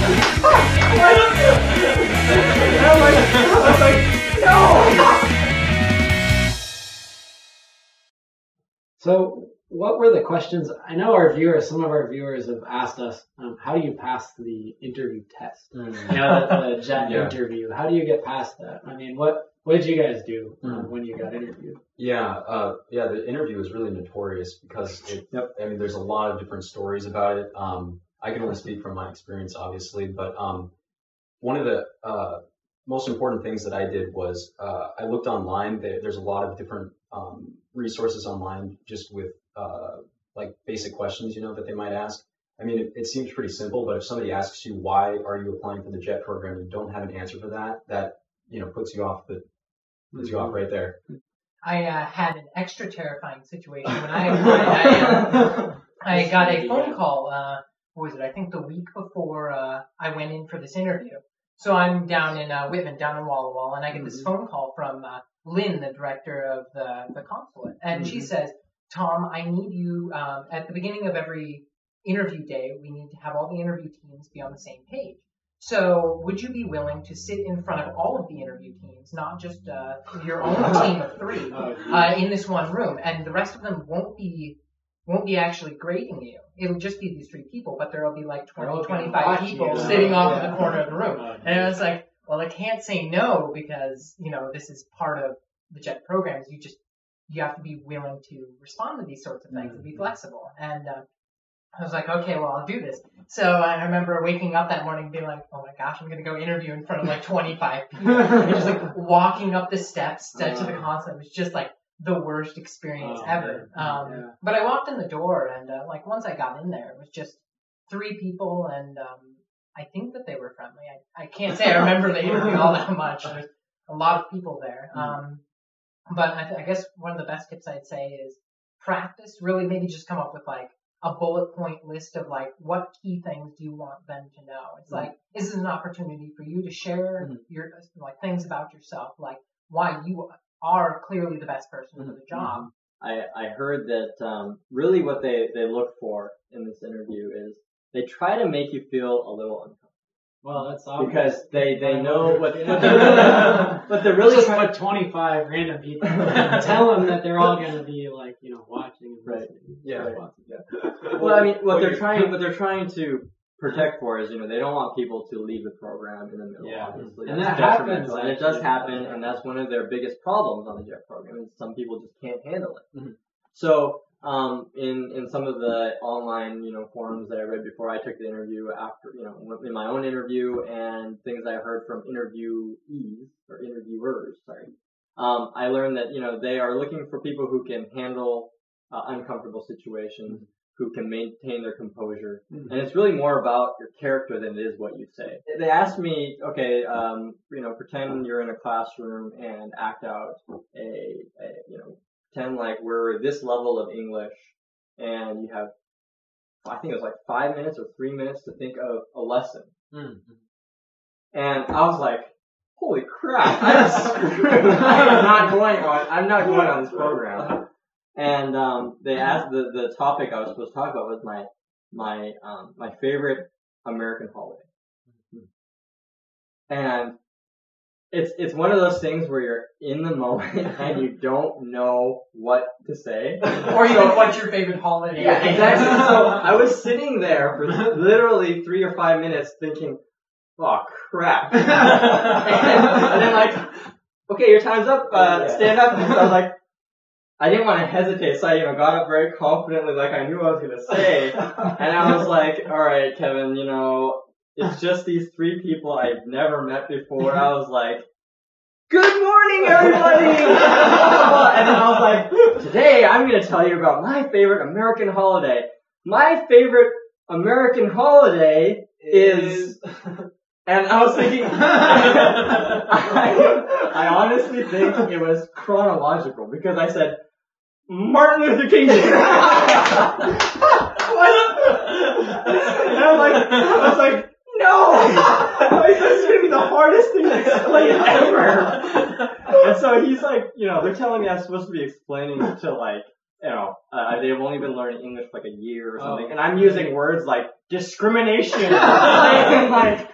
I was like, no! So, what were the questions? I know some of our viewers have asked us, how do you pass the interview test? You know, the jet interview. How do you get past that? I mean, what did you guys do when you got interviewed? The interview was really notorious because there's a lot of different stories about it. I can only speak from my experience, obviously, but one of the most important things that I did was I looked online. There's a lot of different resources online just with like basic questions, that they might ask. I mean, it seems pretty simple, but if somebody asks you why are you applying for the JET program and you don't have an answer for that puts you off right there. I had an extra terrifying situation when I got a phone call. What was it? I think the week before I went in for this interview. So I'm down in Whitman, down in Walla Walla, and I get this phone call from Lynn, the director of the consulate, and she says, "Tom, I need you at the beginning of every interview day. We need to have all the interview teams be on the same page. So would you be willing to sit in front of all of the interview teams, not just your own team of 3, in this one room, and the rest of them won't be actually grading you. It'll just be these 3 people, but there'll be like 20, 25 people sitting off in the corner of the room." And I was like, well, I can't say no because, this is part of the JET programs. You have to be willing to respond to these sorts of things and be flexible. And I was like, okay, well, I'll do this. So I remember waking up that morning and being like, oh my gosh, I'm going to go interview in front of like 25 people. And just like walking up the steps to the consulate was just like the worst experience ever. But I walked in the door and once I got in there, it was just 3 people and I think that they were friendly. I can't say I remember the interview all that much. There's a lot of people there. But I guess one of the best tips I'd say is practice. Really maybe just come up with like a bullet point list of like what key things do you want them to know. It's like, this is an opportunity for you to share your like things about yourself, like why you are clearly the best person for the job. I heard that really what they look for in this interview is they try to make you feel a little uncomfortable. Well, that's obvious. Because they know what they're really trying to put 25 random people and tell them that they're all going to be like, watching and listening. Well, I mean, what they're trying to protect for is, they don't want people to leave the program in the middle, obviously. And that happens. And it does happen, and that's one of their biggest problems on the JET program is some people just can't handle it. So, in some of the online, forums that I read before I took the interview, after, in my own interview and things I heard from interviewers, I learned that, they are looking for people who can handle uncomfortable situations, who can maintain their composure. And it's really more about your character than it is what you say. They asked me, okay, pretend you're in a classroom and act out pretend like we're this level of English and you have, I think it was like 5 minutes or 3 minutes to think of a lesson. And I was like, holy crap, I'm screwed. I'm not going on this program. And they asked the topic I was supposed to talk about was my favorite American holiday. And it's one of those things where you're in the moment and you don't know what to say. Or even what's your favorite holiday. Yeah, exactly. So I was sitting there for literally 3 or 5 minutes thinking, oh crap. And then like, okay, your time's up, stand up. And so I was like, I didn't want to hesitate, so I, got up very confidently like I knew what I was going to say. And I was like, alright, Kevin, it's just these 3 people I've never met before. I was like, good morning, everybody! And then I was like, today I'm going to tell you about my favorite American holiday. My favorite American holiday is... And I was thinking, I honestly think it was chronological because I said, Martin Luther King Jr. And I was like, no! This is going to be the hardest thing to explain ever. And so he's like, they're telling me I'm supposed to be explaining to like they've only been learning English for like a year or something, and I'm using words like discrimination, and I'm like,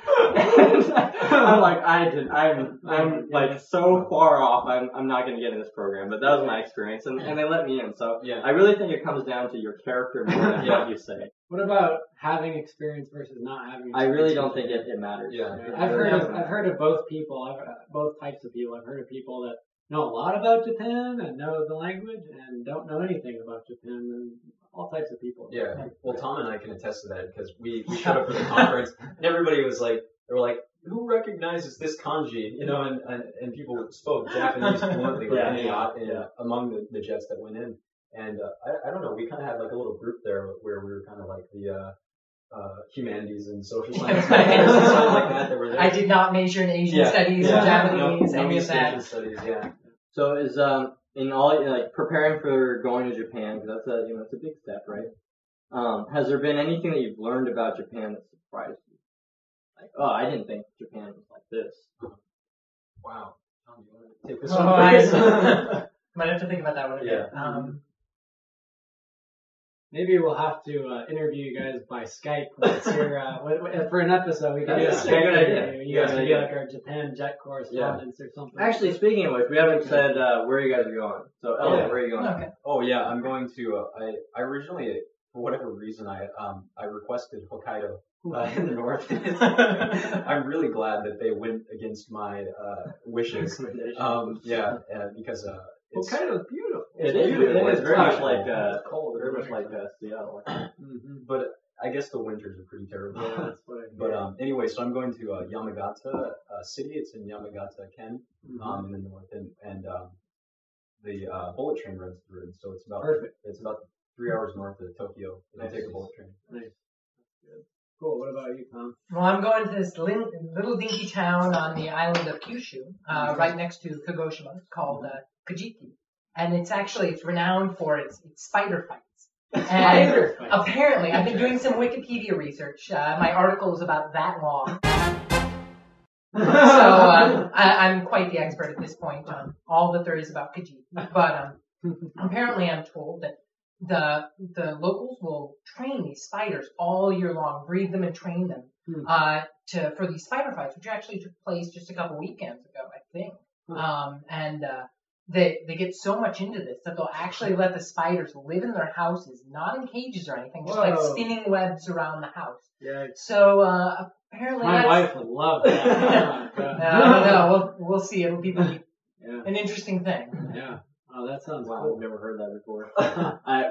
I'm like so far off. I'm not going to get in this program, but that was my experience, and they let me in. So I really think it comes down to your character more than what you say. What about having experience versus not having experience? I really don't think it matters. Yeah. I've heard of both people. Both types of people. I've heard of people that know a lot about Japan and know the language and don't know anything about Japan, and all types of people. Yeah. Well, Tom and I can attest to that because we showed up for the conference and everybody was like, they were like, who recognizes this kanji? You know, and people spoke Japanese fluently among the jets that went in. And I don't know, we kind of had like a little group there where we were kind of like the humanities and social science majors and stuff like that were there. I did not major in Asian studies or Japanese, any of that. Asian studies, yeah. So is in all like preparing for going to Japan, because that's it's a big step, right? Has there been anything that you've learned about Japan that surprised you? Like, oh, I didn't think Japan was like this. Wow. Tom, do you want to take this one, please? Might have to think about that one a bit. Maybe we'll have to interview you guys by Skype for an episode. We can do a Skype interview. You guys can be like our Japan jet correspondents or something. Actually, speaking of which, we haven't said where you guys are going. So, Elliot, where are you going? Okay. Oh yeah, I'm going to. I originally, for whatever reason, I requested Hokkaido in the north. I'm really glad that they went against my wishes. Because. Hokkaido's beautiful. It is very much like cold, very much like Seattle. But I guess the winters are pretty terrible. But anyway, so I'm going to Yamagata City. It's in Yamagata Ken, in the north, and the bullet train runs through, so it's about perfect. It's about 3 hours north of Tokyo. I take a bullet train. Nice. Cool. What about you, Tom? Well, I'm going to this little dinky town on the island of Kyushu, right next to Kagoshima, called Kajiki. And it's renowned for its spider fights. And apparently, I've been doing some Wikipedia research. My article is about that long. So I'm quite the expert at this point on all that there is about Kajiki. But apparently I'm told that the locals will train these spiders all year long, breed them and train them for these spider fights, which actually took place just a couple weekends ago, I think. They get so much into this that they'll actually let the spiders live in their houses, not in cages or anything, just like spinning webs around the house. Yeah. So apparently my wife would love that. No, we'll see. It'll be an interesting thing. Yeah. Oh, that sounds cool. cool. I've never heard that before.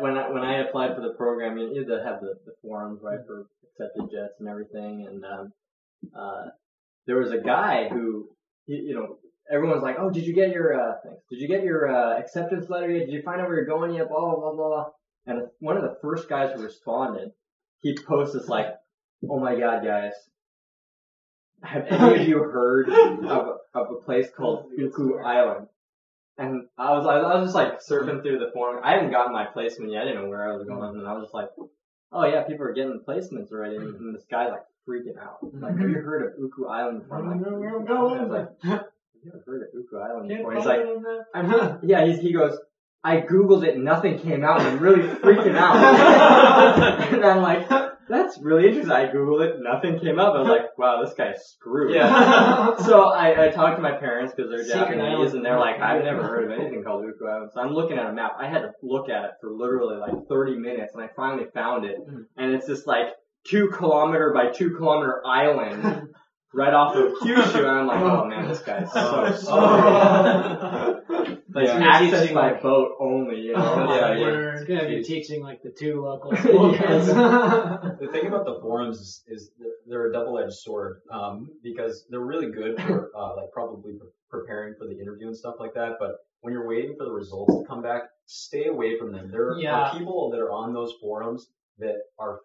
When I applied for the program, you had to have the forums, right, for accepted jets and everything, and there was a guy who, everyone's like, oh, did you get your things? Did you get your acceptance letter yet? Did you find out where you're going yet? Blah, blah, blah, blah. And one of the first guys who responded, he posted this like, oh my God, guys, have any of you heard of a place called Uku Island? And I was just like surfing through the forum. I hadn't gotten my placement yet. I didn't know where I was going. And I was just like, oh yeah, people are getting placements already. And this guy's like freaking out. Like, have you heard of Uku Island before? I'm like, I was like, you ever heard of Uku Island before? He's like, he goes, I Googled it and nothing came out and I'm really freaking out. And I'm like, that's really interesting. I Googled it, nothing came up. I was like, wow, this guy's screwed. Yeah. So I talked to my parents because they're Japanese and they're like, I've never heard of anything called Uku Island. So I'm looking at a map. I had to look at it for literally like 30 minutes and I finally found it. And it's this like 2 kilometer by 2 kilometer island right off of Kyushu, and I'm like, oh man, this guy's so smart. Like, access by boat only, It's gonna be teaching like the 2 local school kids. The thing about the forums is they're a double-edged sword, because they're really good for like probably preparing for the interview and stuff like that. But when you're waiting for the results to come back, stay away from them. There are people that are on those forums that are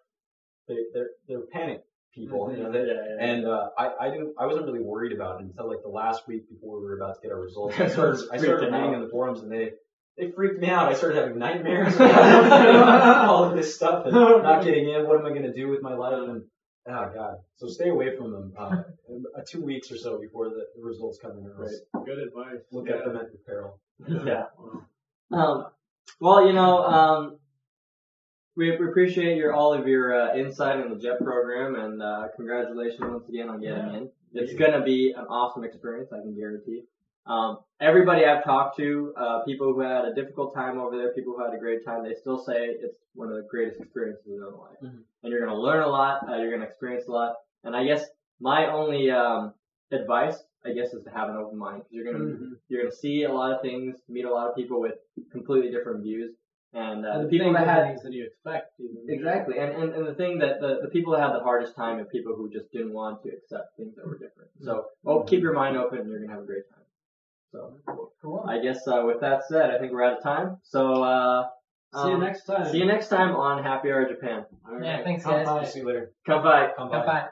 they're panic people, and I wasn't really worried about it until like the last week before we were about to get our results. I started reading in the forums and they freaked me out. I started having nightmares about all of this stuff and not getting in. What am I going to do with my life? And oh god, so stay away from them 2 weeks or so before the results come in. Right. Good advice. Look at them at your peril. Yeah. Well, you know, we appreciate all of your insight in the JET program, and congratulations once again on getting in. It's gonna be an awesome experience, I can guarantee. Everybody I've talked to, people who had a difficult time over there, people who had a great time, they still say it's one of the greatest experiences of their life. Mm-hmm. And you're gonna learn a lot, you're gonna experience a lot, and I guess my only advice, I guess, is to have an open mind, because you're gonna see a lot of things, meet a lot of people with completely different views. And the people that had things that you expect. Exactly. And the thing that the people that had the hardest time are people who just didn't want to accept things that were different. So keep your mind open and you're gonna have a great time. So cool. I guess with that said, I think we're out of time. So see you next time. See you next time on Happy Hour Japan. All right. Yeah, thanks guys. See you later. Kanpai. Kanpai.